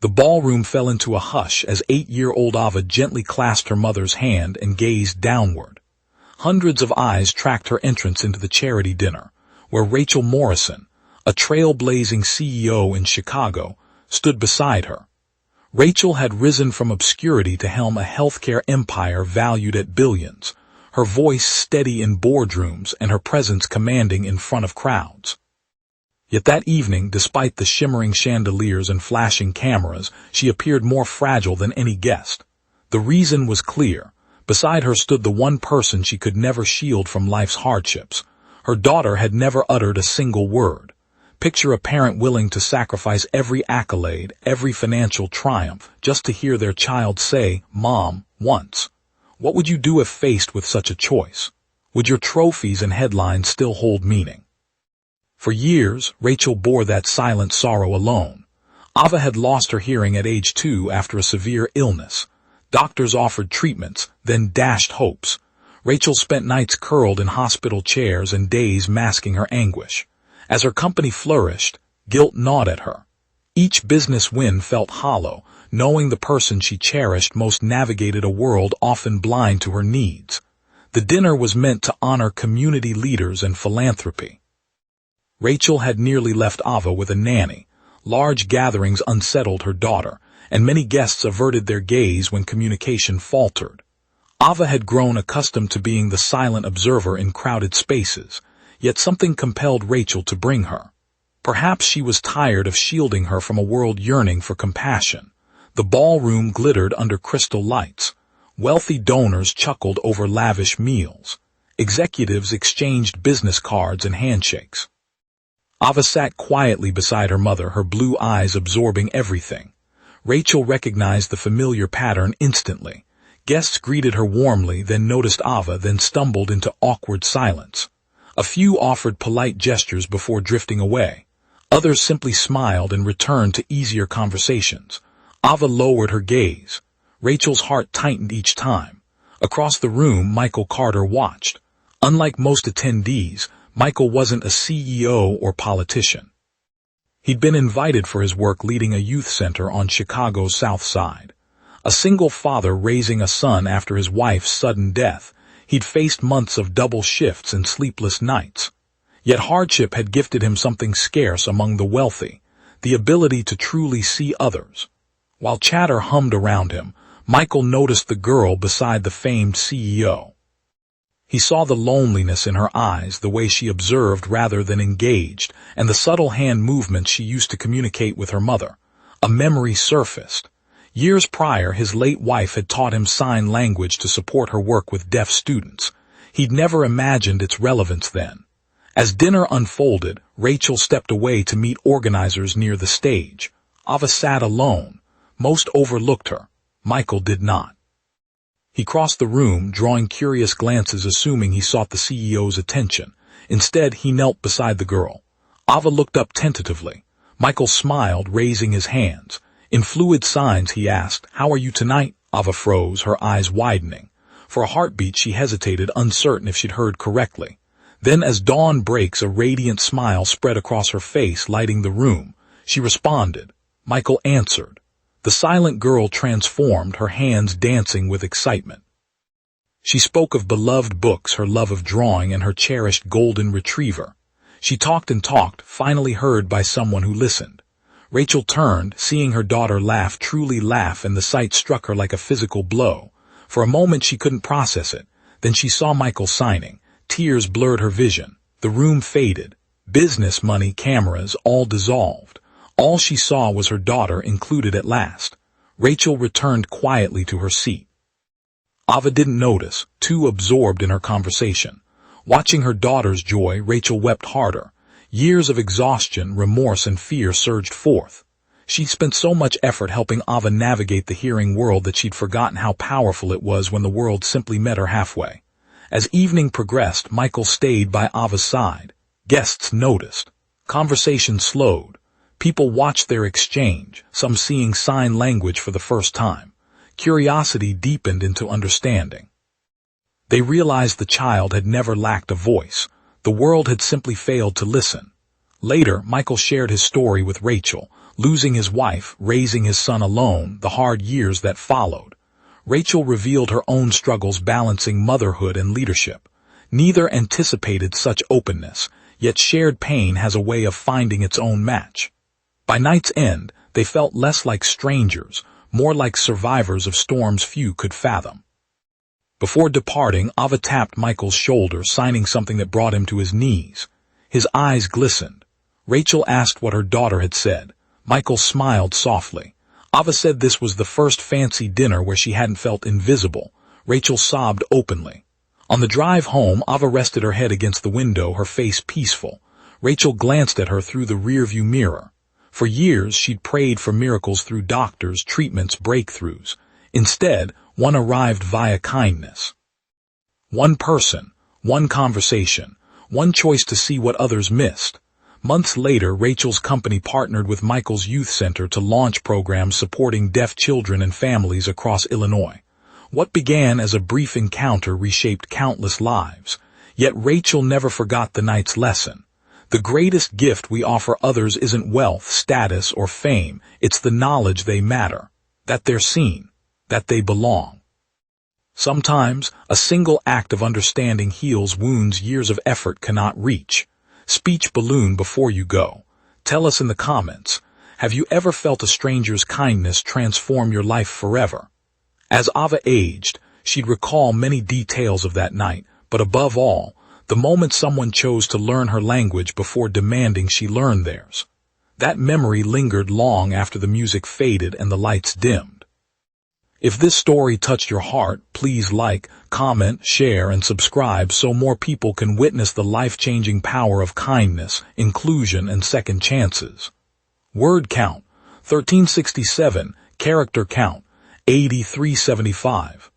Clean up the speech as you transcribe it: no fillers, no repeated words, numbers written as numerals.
The ballroom fell into a hush as 8-year-old Ava gently clasped her mother's hand and gazed downward. Hundreds of eyes tracked her entrance into the charity dinner, where Rachel Morrison, a trailblazing CEO in Chicago, stood beside her. Rachel had risen from obscurity to helm a healthcare empire valued at billions, her voice steady in boardrooms and her presence commanding in front of crowds. Yet that evening, despite the shimmering chandeliers and flashing cameras, she appeared more fragile than any guest. The reason was clear. Beside her stood the one person she could never shield from life's hardships. Her daughter had never uttered a single word. Picture a parent willing to sacrifice every accolade, every financial triumph, just to hear their child say, "Mom," once. What would you do if faced with such a choice? Would your trophies and headlines still hold meaning? For years, Rachel bore that silent sorrow alone. Ava had lost her hearing at age 2 after a severe illness. Doctors offered treatments, then dashed hopes. Rachel spent nights curled in hospital chairs and days masking her anguish. As her company flourished, guilt gnawed at her. Each business win felt hollow, knowing the person she cherished most navigated a world often blind to her needs. The dinner was meant to honor community leaders and philanthropy. Rachel had nearly left Ava with a nanny. Large gatherings unsettled her daughter, and many guests averted their gaze when communication faltered. Ava had grown accustomed to being the silent observer in crowded spaces, yet something compelled Rachel to bring her. Perhaps she was tired of shielding her from a world yearning for compassion. The ballroom glittered under crystal lights. Wealthy donors chuckled over lavish meals. Executives exchanged business cards and handshakes. Ava sat quietly beside her mother, her blue eyes absorbing everything. Rachel recognized the familiar pattern instantly. Guests greeted her warmly, then noticed Ava, then stumbled into awkward silence. A few offered polite gestures before drifting away. Others simply smiled and returned to easier conversations. Ava lowered her gaze. Rachel's heart tightened each time. Across the room, Michael Carter watched. Unlike most attendees, Michael wasn't a CEO or politician. He'd been invited for his work leading a youth center on Chicago's South Side. A single father raising a son after his wife's sudden death, he'd faced months of double shifts and sleepless nights. Yet hardship had gifted him something scarce among the wealthy, the ability to truly see others. While chatter hummed around him, Michael noticed the girl beside the famed CEO. He saw the loneliness in her eyes, the way she observed rather than engaged, and the subtle hand movements she used to communicate with her mother. A memory surfaced. Years prior, his late wife had taught him sign language to support her work with deaf students. He'd never imagined its relevance then. As dinner unfolded, Rachel stepped away to meet organizers near the stage. Ava sat alone. Most overlooked her. Michael did not. He crossed the room, drawing curious glances, assuming he sought the CEO's attention. Instead, he knelt beside the girl. Ava looked up tentatively. Michael smiled, raising his hands. In fluid signs, he asked, "How are you tonight?" Ava froze, her eyes widening. For a heartbeat, she hesitated, uncertain if she'd heard correctly. Then, as dawn breaks, a radiant smile spread across her face, lighting the room. She responded. Michael answered. The silent girl transformed, her hands dancing with excitement. She spoke of beloved books, her love of drawing, and her cherished golden retriever. She talked and talked, finally heard by someone who listened. Rachel turned, seeing her daughter laugh, truly laugh, and the sight struck her like a physical blow. For a moment she couldn't process it. Then she saw Michael signing. Tears blurred her vision. The room faded. Business, money, cameras, all dissolved. All she saw was her daughter included at last. Rachel returned quietly to her seat. Ava didn't notice, too absorbed in her conversation. Watching her daughter's joy, Rachel wept harder. Years of exhaustion, remorse, and fear surged forth. She'd spent so much effort helping Ava navigate the hearing world that she'd forgotten how powerful it was when the world simply met her halfway. As evening progressed, Michael stayed by Ava's side. Guests noticed. Conversation slowed. People watched their exchange, some seeing sign language for the first time. Curiosity deepened into understanding. They realized the child had never lacked a voice. The world had simply failed to listen. Later, Michael shared his story with Rachel, Losing his wife, raising his son alone, the hard years that followed. Rachel revealed her own struggles balancing motherhood and leadership. Neither anticipated such openness, yet shared pain has a way of finding its own match. By night's end, they felt less like strangers, more like survivors of storms few could fathom. Before departing, Ava tapped Michael's shoulder, signing something that brought him to his knees. His eyes glistened. Rachel asked what her daughter had said. Michael smiled softly. Ava said this was the first fancy dinner where she hadn't felt invisible. Rachel sobbed openly. On the drive home, Ava rested her head against the window, her face peaceful. Rachel glanced at her through the rearview mirror. For years, she'd prayed for miracles through doctors, treatments, breakthroughs. Instead, one arrived via kindness. One person, one conversation, one choice to see what others missed. Months later, Rachel's company partnered with Michael's Youth Center to launch programs supporting deaf children and families across Illinois. What began as a brief encounter reshaped countless lives. Yet Rachel never forgot the night's lesson. The greatest gift we offer others isn't wealth, status, or fame. It's the knowledge they matter, that they're seen, that they belong. Sometimes, a single act of understanding heals wounds years of effort cannot reach. Speech balloon before you go. Tell us in the comments, have you ever felt a stranger's kindness transform your life forever? As Ava aged, she'd recall many details of that night, but above all, the moment someone chose to learn her language before demanding she learn theirs. That memory lingered long after the music faded and the lights dimmed. If this story touched your heart, please like, comment, share, and subscribe so more people can witness the life-changing power of kindness, inclusion, and second chances. Word count, 1367. Character count, 8375.